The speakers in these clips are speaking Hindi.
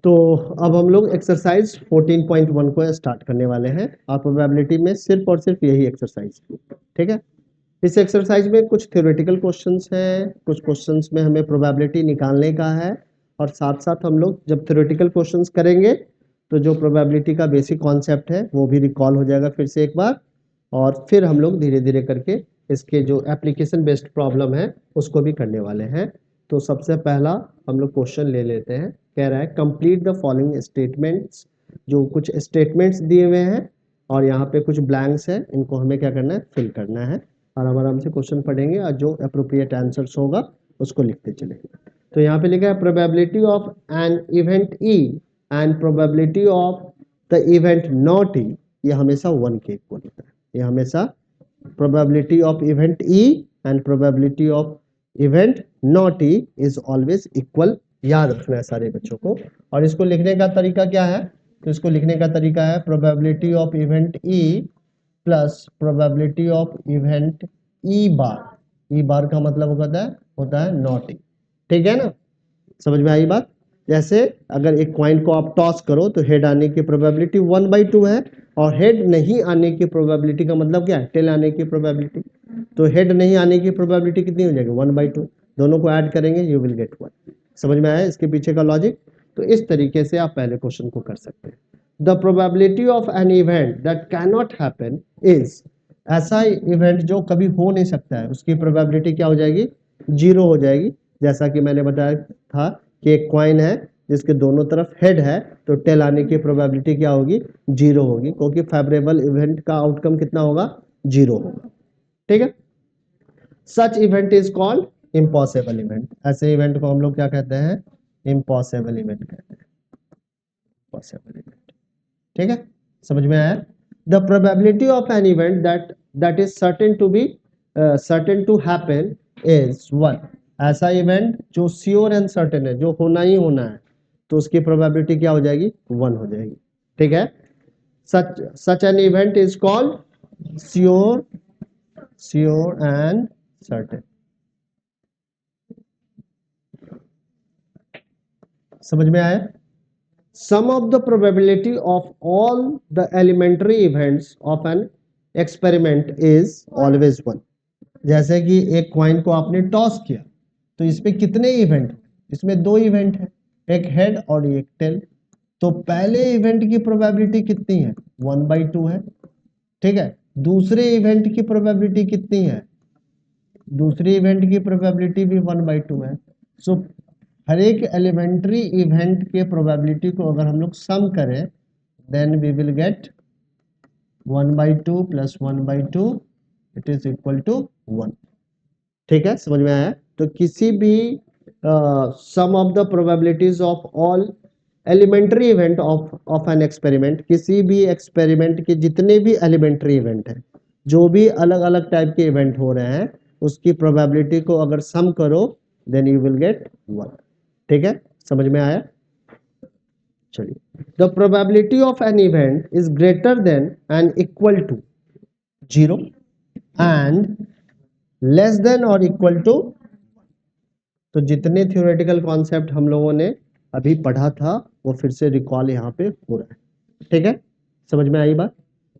तो अब हम लोग एक्सरसाइज 14.1 को स्टार्ट करने वाले हैं और प्रोबेबिलिटी में सिर्फ और सिर्फ यही एक्सरसाइज, ठीक है। इस एक्सरसाइज में कुछ थ्योरेटिकल क्वेश्चंस हैं, कुछ क्वेश्चंस में हमें प्रोबेबिलिटी निकालने का है, और साथ साथ हम लोग जब थ्योरेटिकल क्वेश्चंस करेंगे तो जो प्रोबेबिलिटी का बेसिक कॉन्सेप्ट है वो भी रिकॉल हो जाएगा फिर से एक बार, और फिर हम लोग धीरे धीरे करके इसके जो एप्लीकेशन बेस्ड प्रॉब्लम है उसको भी करने वाले हैं। तो सबसे पहला हम लोग क्वेश्चन ले लेते हैं। कह रहा है कंप्लीट द फॉलोइंग स्टेटमेंट्स। जो कुछ स्टेटमेंट्स दिए हुए हैं और यहाँ पे कुछ ब्लैंक्स है, इनको हमें क्या करना है, फिल करना है, और आराम से क्वेश्चन पढ़ेंगे और जो अप्रोप्रिएट आंसर्स होगा उसको लिखते चलेंगे। तो यहाँ पे लिखा है probability of an event E and probability of the event not E, ये हमेशा 1 के इक्वल होता है। ये हमेशा probability of event E and probability of event not E is always equal, याद रखना है सारे बच्चों को। और इसको लिखने का तरीका क्या है, तो इसको लिखने का तरीका है probability of event E plus probability of event E bar. E बार का मतलब होता है not E, ठीक है ना, समझ में आई बात। जैसे अगर एक कॉइन को आप टॉस करो तो हेड आने की प्रोबेबिलिटी 1/2 है, और हेड नहीं आने की प्रोबेबिलिटी का मतलब क्या है, टेल आने की प्रोबेबिलिटी। तो हेड नहीं आने की प्रोबेबिलिटी कितनी हो जाएगी, 1/2। दोनों को ऐड करेंगे यू विल गेट 1। समझ में आया इसके पीछे का लॉजिक। तो इस तरीके से आप पहले क्वेश्चन को कर सकते हैं। The probability of an event that can not happen is, ऐसा इवेंट जो कभी हो नहीं सकता है उसकी प्रोबेबिलिटी क्या हो जाएगी, 0 हो जाएगी। जैसा कि मैंने बताया था कि एक कॉइन है जिसके दोनों तरफ हेड है, तो टेल आने की प्रोबेबिलिटी क्या होगी, 0 होगी, क्योंकि फेवरेबल इवेंट का आउटकम कितना होगा, 0 होगा, ठीक है। सच event is called impossible event. ऐसे इवेंट को हम लोग क्या कहते हैं, इम्पॉसिबल इवेंट कहते हैं, इम्पॉसिबल इवेंट, ठीक है, समझ में आया। The probability of an event that is certain to happen is 1। ऐसा इवेंट जो श्योर एंड सर्टेन है, जो होना ही होना है, तो उसकी प्रोबेबिलिटी क्या हो जाएगी, 1 हो जाएगी, ठीक है। Such an event is called sure and certain. समझ में आया। Sum of the probability of all the elementary events of an experiment is always 1। जैसे कि एक कॉइन को आपने टॉस किया तो इसमें कितने इवेंट, इसमें 2 इवेंट है, एक हेड और एक टेल। तो पहले इवेंट की प्रोबेबिलिटी कितनी है, 1/2 है, ठीक है। दूसरे इवेंट की प्रोबेबिलिटी कितनी है, दूसरे इवेंट की प्रोबेबिलिटी भी 1/2 है। सो हर एक एलिमेंट्री इवेंट के प्रोबेबिलिटी को अगर हम लोग सम करें then we will get 1/2 plus 1/2 it is equal to 1, ठीक है, समझ में आया। तो किसी भी sum of the probabilities of all elementary event of an experiment, किसी भी एक्सपेरिमेंट के जितने भी एलिमेंट्री इवेंट हैं, जो भी अलग अलग टाइप के इवेंट हो रहे हैं, उसकी प्रोबेबिलिटी को अगर सम करो देन यू विल गेट 1, ठीक है, समझ में आया। चलिए, the probability of an event is greater than and equal to 0 and less than or equal to. तो जितने थ्योरेटिकल कॉन्सेप्ट हम लोगों ने अभी पढ़ा था वो फिर से रिकॉल यहाँ पे हो रहा है, ठीक है, समझ में आई बात।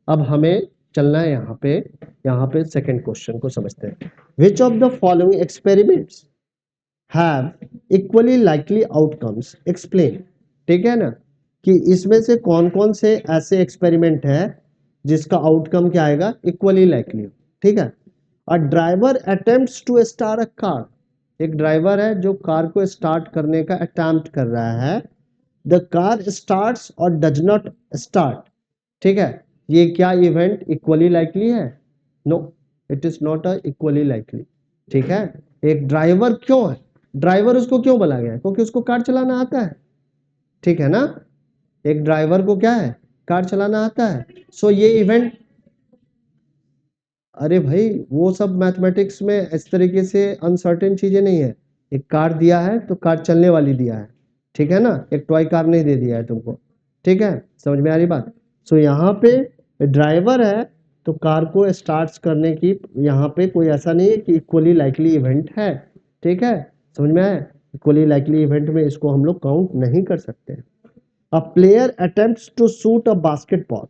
अब हमें चलना है यहाँ पे सेकंड क्वेश्चन को समझते हैं। विच of the following experiments have equally likely outcomes explain, ठीक है ना, कि इसमें से कौन कौन से ऐसे एक्सपेरिमेंट है जिसका आउटकम क्या आएगा, इक्वली लाइकली, ठीक है। A driver attempts to start a car, एक ड्राइवर है जो कार को स्टार्ट करने का अटेम्प्ट कर रहा है। The car starts or does not start, ठीक है, ये क्या इवेंट इक्वली लाइकली है, no it is not a equally likely, ठीक है। एक ड्राइवर क्यों है, ड्राइवर उसको क्यों बोला गया है, क्योंकि उसको कार चलाना आता है, ठीक है ना। एक ड्राइवर को क्या है, कार चलाना आता है। सो ये इवेंट, अरे भाई वो सब मैथमेटिक्स में इस तरीके से अनसर्टेन चीजें नहीं है। एक कार दिया है तो कार चलने वाली दिया है, ठीक है ना, एक टॉय कार नहीं दे दिया है तुमको, ठीक है, समझ में आ रही बात। सो यहाँ पे ड्राइवर है तो कार को स्टार्ट करने की यहाँ पे कोई ऐसा नहीं है कि इक्वली लाइकली इवेंट है, ठीक है, समझ में आया। इक्वली लाइकली इवेंट में इसको हम लोग काउंट नहीं कर सकते, a player attempts to shoot a basketball,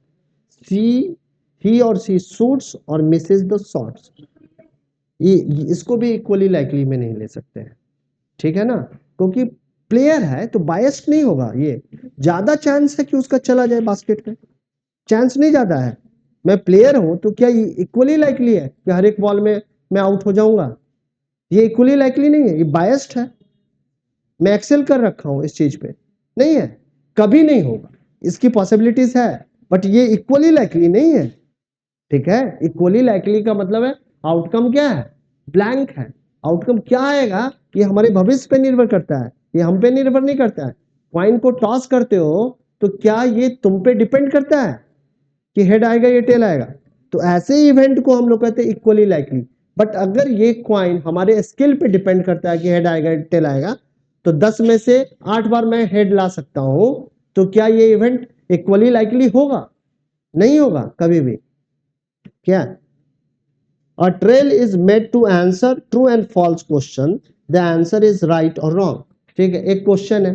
he और शी शूट्स और मिसेस द शॉट्स। ये इसको भी इक्वली लाइकली में नहीं ले सकते हैं, ठीक है ना, क्योंकि प्लेयर है तो बायस्ड नहीं होगा। ये ज्यादा चांस है कि उसका चला जाए बास्केट में, चांस नहीं ज्यादा है। मैं प्लेयर हूं तो क्या ये इक्वली लाइकली है कि हर एक बॉल में मैं आउट हो जाऊंगा? ये इक्वली लाइकली नहीं है, ये बायस्ड है। मैं एक्सेल कर रखा हूं इस चीज पे, नहीं है, कभी नहीं होगा। इसकी पॉसिबिलिटीज है बट ये इक्वली लाइकली नहीं है, ठीक है। इक्वली लाइकली का मतलब है आउटकम क्या है, ब्लैंक है। आउटकम क्या आएगा ये हमारे भविष्य पे निर्भर करता है, ये हम पे निर्भर नहीं करता है। कॉइन को टॉस करते हो तो क्या ये तुम पे डिपेंड करता है कि हेड आएगा या टेल आएगा? तो ऐसे इवेंट को हम लोग कहते हैं इक्वली लाइकली। बट अगर ये कॉइन हमारे स्किल पे डिपेंड करता है कि हेड आएगा टेल आएगा, तो 10 में से 8 बार मैं हेड ला सकता हूं, तो क्या ये इवेंट इक्वली लाइकली होगा? नहीं होगा कभी भी। क्या A trail is made to answer true and false question. The answer is right or wrong. ठीक है, एक क्वेश्चन है,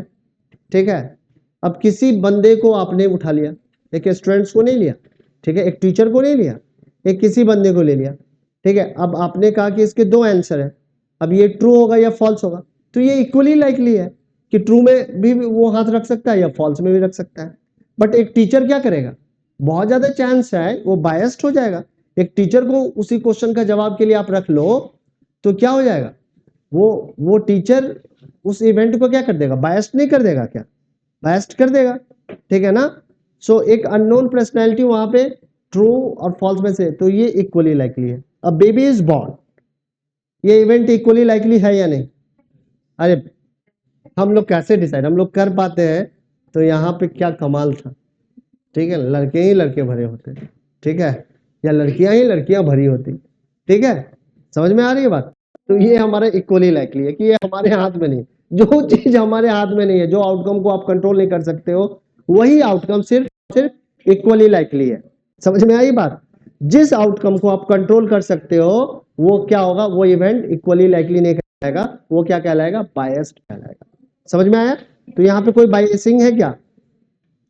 ठीक है। अब किसी बंदे को आपने उठा लिया, एक स्टूडेंट्स को नहीं लिया, ठीक है, एक टीचर को नहीं लिया, एक किसी बंदे को ले लिया, ठीक है। अब आपने कहा कि इसके दो आंसर है, अब ये ट्रू होगा या फॉल्स होगा, तो ये इक्वली लाइकली है कि ट्रू में भी वो हाथ रख सकता है या फॉल्स में भी रख सकता है। बट एक टीचर क्या करेगा, बहुत ज्यादा चांस है वो बायस्ड हो जाएगा। एक टीचर को उसी क्वेश्चन का जवाब के लिए आप रख लो तो क्या हो जाएगा, वो टीचर उस इवेंट को क्या कर देगा, बायस्ड नहीं कर देगा क्या, बायस्ड कर देगा, ठीक है ना। सो एक अननोन पर्सनैलिटी वहां पे ट्रू और फॉल्स में से, तो ये इक्वली लाइकली है। अब बेबी इज बॉर्न, ये इवेंट इक्वली लाइकली है या नहीं? अरे हम लोग कैसे डिसाइड हम लोग कर पाते हैं, तो यहाँ पे क्या कमाल था, ठीक है, लड़के ही लड़के भरे होते, ठीक है, या लड़कियां ही लड़कियां भरी होती, ठीक है। समझ में आ रही है बात? तो ये हमारा इक्वली लाइकली है कि ये हमारे हाथ में नहीं। जो चीज हमारे हाथ में नहीं है, जो आउटकम को आप कंट्रोल नहीं कर सकते हो, वही आउटकम सिर्फ सिर्फ इक्वली लाइकली है। समझ में आई बात? जिस आउटकम को आप कंट्रोल कर सकते हो वो क्या होगा, वो इवेंट इक्वली लाइकली नहीं कहलाएगा, वो क्या कहलाएगा, बायस्ड कहलाएगा। समझ में आया? तो यहाँ पे कोई बायसिंग है क्या?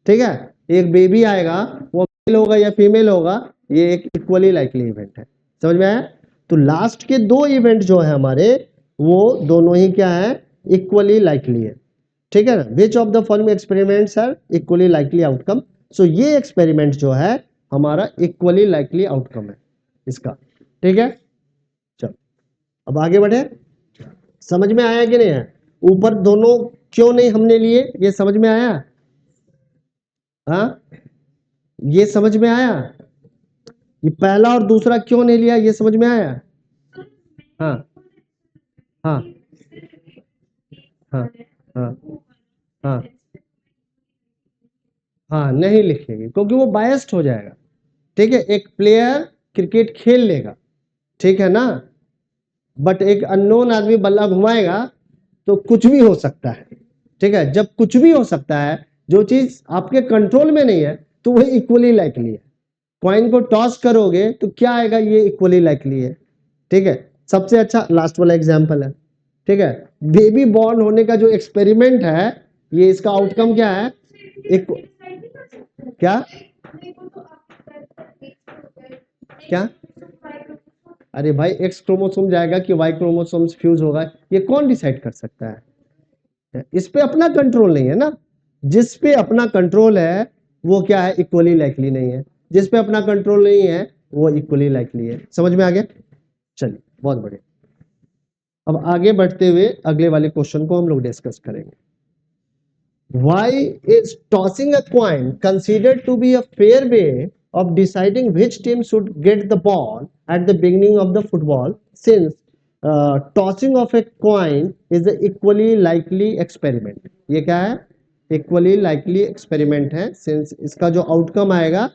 ठीक है, एक बेबी आएगा, वो मेल होगा या फीमेल होगा, ये एक इक्वली लाइकली इवेंट है। समझ में आया? तो लास्ट के दो इवेंट जो है हमारे, वो दोनों ही क्या है, इक्वली लाइकली है, ठीक है ना। Which of the following experiments are equally likely outcome? So ये एक्सपेरिमेंट जो है हमारा इक्वली लाइकली आउटकम है इसका, ठीक है। चलो अब आगे बढ़े। समझ में आया कि नहीं है? ऊपर दोनों क्यों नहीं हमने लिए, ये समझ में आया? हाँ, ये समझ में आया? ये पहला और दूसरा क्यों नहीं लिया, ये समझ में आया? हाँ हाँ हाँ हाँ हाँ हाँ, नहीं लिखेगी क्योंकि वो बायस्ड हो जाएगा, ठीक है। एक प्लेयर क्रिकेट खेल लेगा, ठीक है ना, बट एक अननोन आदमी बल्ला घुमाएगा तो कुछ भी हो सकता है, ठीक है। जब कुछ भी हो सकता है, जो चीज आपके कंट्रोल में नहीं है, तो वही इक्वली लाइकली है। कॉइन को टॉस करोगे तो क्या आएगा, ये इक्वली लाइकली है, ठीक है। सबसे अच्छा लास्ट वाला एग्जांपल है, ठीक है। बेबी बॉर्न होने का जो एक्सपेरिमेंट है, ये इसका आउटकम क्या है, एक क्या क्या अरे भाई, एक्स क्रोमोसोम जाएगा कि वाई क्रोमोसोम फ्यूज होगा, ये कौन डिसाइड कर सकता है? इस पे अपना कंट्रोल नहीं है ना। जिस पे अपना कंट्रोल है वो क्या है, इक्वली लाइकली नहीं है। जिस पे अपना कंट्रोल नहीं है वो इक्वली लाइकली है। समझ में आ गया? चलिए बहुत बढ़िया। अब आगे बढ़ते हुए अगले वाले क्वेश्चन को हम लोग डिस्कस करेंगे। Why is tossing a coin considered to be a fair way of deciding which team should get the ball at the beginning of the football, since tossing of a coin is an equally likely experiment? ये क्या है, इक्वली लाइकली एक्सपेरिमेंट है। सिंस इसका जो आउटकम आएगा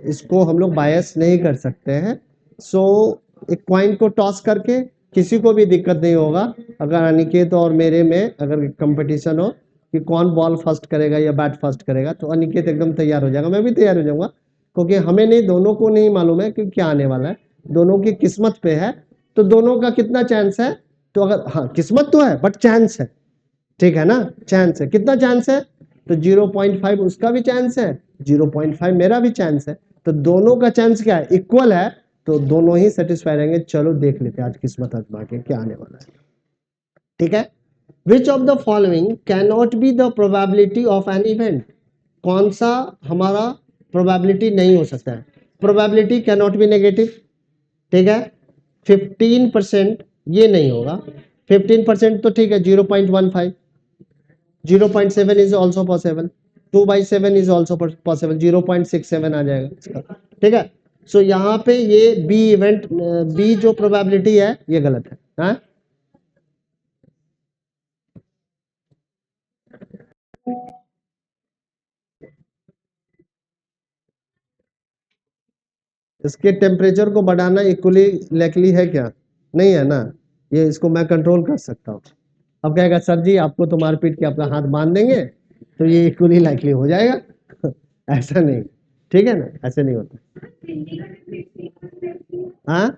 इसको हम लोग बायस नहीं कर सकते हैं। सो एक कॉइन को टॉस करके किसी को भी दिक्कत नहीं होगा। अगर अनिकेत और मेरे में अगर कंपटीशन हो कि कौन बॉल फर्स्ट करेगा या बैट फर्स्ट करेगा, तो अनिकेत एकदम तैयार हो जाएगा, मैं भी तैयार हो जाऊंगा, क्योंकि हमें नहीं, दोनों को नहीं मालूम है कि क्या आने वाला है, दोनों की किस्मत पे है। तो दोनों का कितना चांस है, तो अगर हाँ किस्मत तो है बट चांस है, ठीक है ना, चांस है, कितना चांस है, तो 0.5 उसका भी चांस है, 0.5 मेरा भी चांस है, तो दोनों का चांस क्या है, इक्वल है, तो दोनों ही सेटिस्फाई रहेंगे। चलो देख लेते हैं आज किस्मत आजमा के क्या आने वाला है। ठीक है, विच of the following can not be the probability of an event, कौन सा हमारा प्रोबेबिलिटी नहीं हो सकता है, probability can not be negative. ठीक है, 15% ये नहीं होगा, 15% तो ठीक है, 0.15, 0.7 is also possible, 2/7 is also possible, 0.67 आ जाएगा इसका। ठीक है, सो यहाँ पे ये बी इवेंट, बी जो प्रोबेबिलिटी है ये गलत है। हाँ, इसके टेम्परेचर को बढ़ाना इक्वली लाइकली है क्या, नहीं है ना, ये इसको मैं कंट्रोल कर सकता हूँ। अब कहेगा सर जी आपको तो मारपीट के अपना हाथ बांध देंगे तो ये इक्वली लाइकली हो जाएगा ऐसा नहीं, ठीक है ना, ऐसे नहीं होता। हाँ,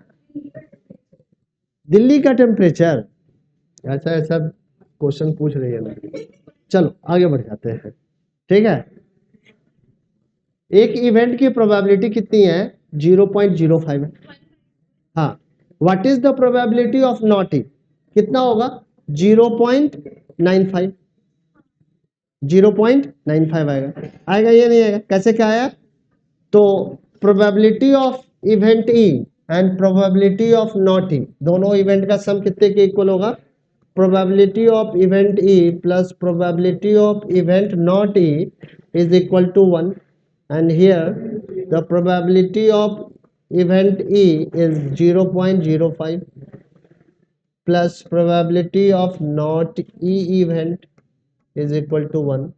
दिल्ली का टेम्परेचर, ऐसा ऐसा क्वेश्चन पूछ रही है ना। चलो आगे बढ़ जाते हैं। ठीक है, एक इवेंट की प्रोबेबिलिटी कितनी है, 0.05 है। हाँ, what is the probability of not in, कितना होगा, 0.95, 0.95 आएगा, आएगा ये नहीं आएगा, कैसे क्या आया, तो probability of event E and probability of not E, दोनों इवेंट का सम कितने के इक्वल होगा, probability of event E plus probability of event not E is equal to 1, and here the probability of event E is 0.05 plus probability of not E event is equal to 1.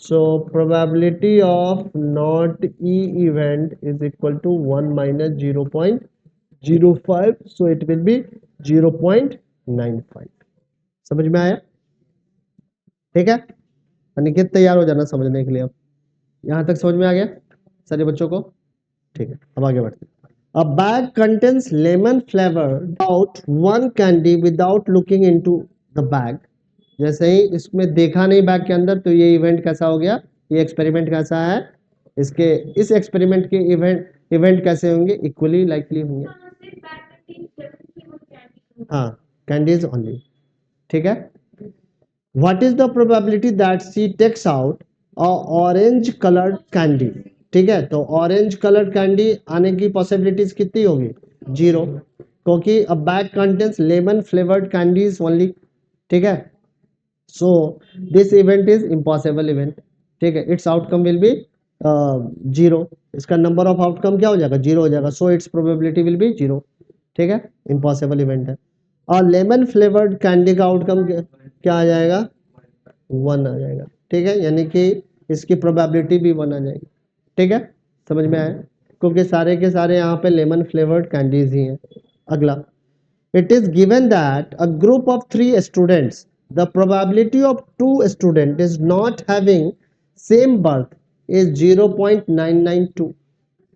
So probability of not E event is equal to 1 minus 0.05, so it will be 0.95. समझ में आया? ठीक है, अनिकेत तैयार हो जाना समझने के लिए। अब यहाँ तक समझ में आ गया सारे बच्चों को? ठीक है, अब आगे बढ़ते हैं। A bag contains lemon flavored out one candy without looking into the bag. जैसे ही इसमें देखा नहीं बैग के अंदर, तो ये इवेंट कैसा हो गया, ये एक्सपेरिमेंट कैसा है, इसके इस एक्सपेरिमेंट के इवेंट कैसे होंगे, इक्वली लाइकली होंगे। हाँ, कैंडीज ओनली। ठीक है, what is the probability that she takes out a orange coloured candy. ठीक है, तो ऑरेंज कलर कैंडी आने की पॉसिबिलिटीज कितनी होगी, 0, क्योंकि अ bag contains lemon flavoured candies only. ठीक है, so this event is impossible event. ठीक है, इट्स आउटकम विल बी 0, इसका नंबर ऑफ आउटकम क्या हो जाएगा, 0 हो जाएगा, so it's probability will be 0। ठीक है, इम्पॉसिबल इवेंट है। और लेमन फ्लेवर्ड कैंडी का आउटकम क्या आ जाएगा, 1 आ जाएगा। ठीक है, यानी कि इसकी प्रोबेबिलिटी भी 1 आ जाएगी। ठीक है, समझ में आया, क्योंकि सारे के सारे यहाँ पे लेमन फ्लेवर्ड कैंडीज ही हैं। अगला, it is given that a group of 3 students, the probability of 2 students is not having same birth is 0.992।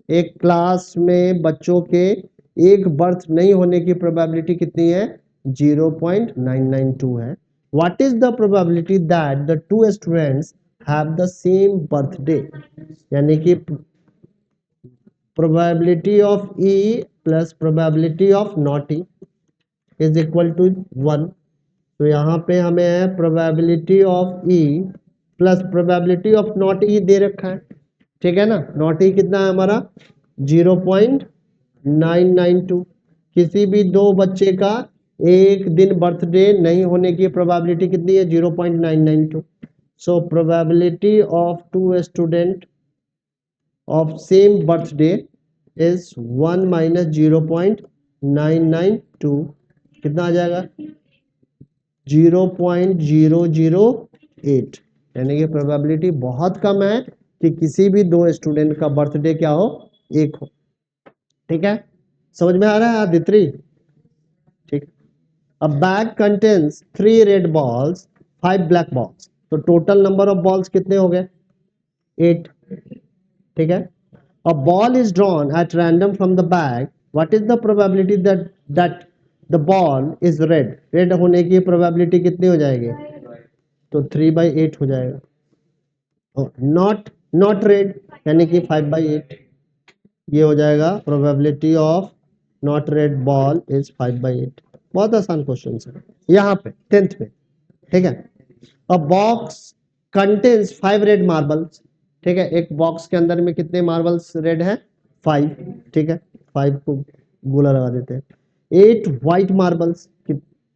एक क्लास में बच्चों के एक बर्थ नहीं होने की प्रोबेबिलिटी कितनी है, 0.992 है। What is the probability that the 2 students have the same birthday, यानी कि probability of E plus probability of not E is equal to 1। तो यहाँ पे हमें है probability of E plus probability of not E दे रखा है। ठीक है ना, नॉट ई कितना है हमारा, 0.992। किसी भी दो बच्चे का एक दिन बर्थडे नहीं होने की प्रोबेबिलिटी कितनी है, 0.992। So probability of 2 student of same birthday is 1 minus 0.992, कितना आ जाएगा, 0.008, यानी कि प्रोबेबिलिटी बहुत कम है कि किसी भी दो स्टूडेंट का बर्थडे क्या हो, एक हो। ठीक है, समझ में आ रहा है आदित्रि? ठीक, अ bag contains 3 red balls 5 black balls, तो टोटल नंबर ऑफ बॉल्स कितने हो गए, 8। ठीक है, a ball is drawn at random from the bag, what is the probability that the ball is red, red होने की प्रोबेबिलिटी कितनी हो जाएगी, तो 3/8 हो जाएगा। नॉट नॉट रेड यानी कि 5/8, ये हो जाएगा probability of not red ball is 5/8। बहुत आसान क्वेश्चन है यहाँ पे 10th में, ठीक है। अ बॉक्स कंटेन्स 5 रेड मार्बल्स, ठीक है, एक बॉक्स के अंदर में कितने मार्बल्स रेड हैं? 5, ठीक है, 5 को गोला लगा देते हैं। 8 व्हाइट मार्बल्स,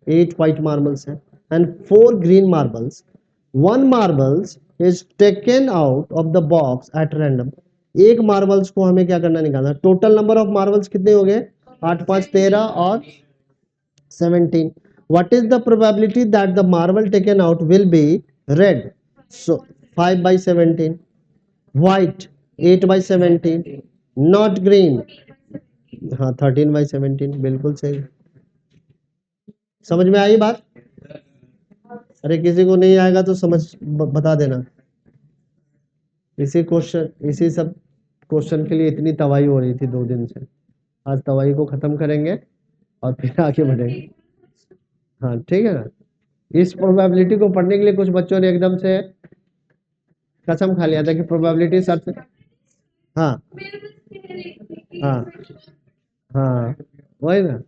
8 व्हाइट मार्बल्स हैं and 4 green marbles. 1 marbles is taken out of the box at random. एक मार्बल्स को हमें क्या करना, निकालना। टोटल नंबर ऑफ मार्बल्स कितने हो गए? 8 5 13 और 17. What is the probability that the marble taken out will be red? So 5/17. White 8/17. Not green, हाँ 13/17, बिल्कुल सही। समझ में आई बात? अरे किसी को नहीं आएगा तो समझ बता देना। इसी सब क्वेश्चन के लिए इतनी तबाही हो रही थी 2 दिन से। आज तबाही को खत्म करेंगे और फिर आगे बढ़ेंगे। हाँ ठीक है ना। इस प्रोबेबिलिटी को पढ़ने के लिए कुछ बच्चों ने एकदम से कसम खा लिया था कि प्रोबेबिलिटी सर से। हाँ हाँ हाँ वही ना।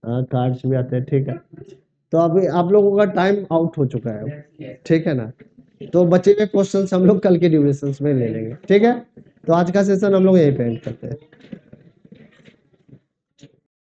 हाँ कार्ड्स भी आते हैं, ठीक है। तो अभी आप लोगों का टाइम आउट हो चुका है, ठीक है ना। तो बचे हुए क्वेश्चंस हम लोग कल के ड्यूरेशंस में ले लेंगे, ठीक है। तो आज का सेशन हम लोग यहीं पे एंड करते हैं।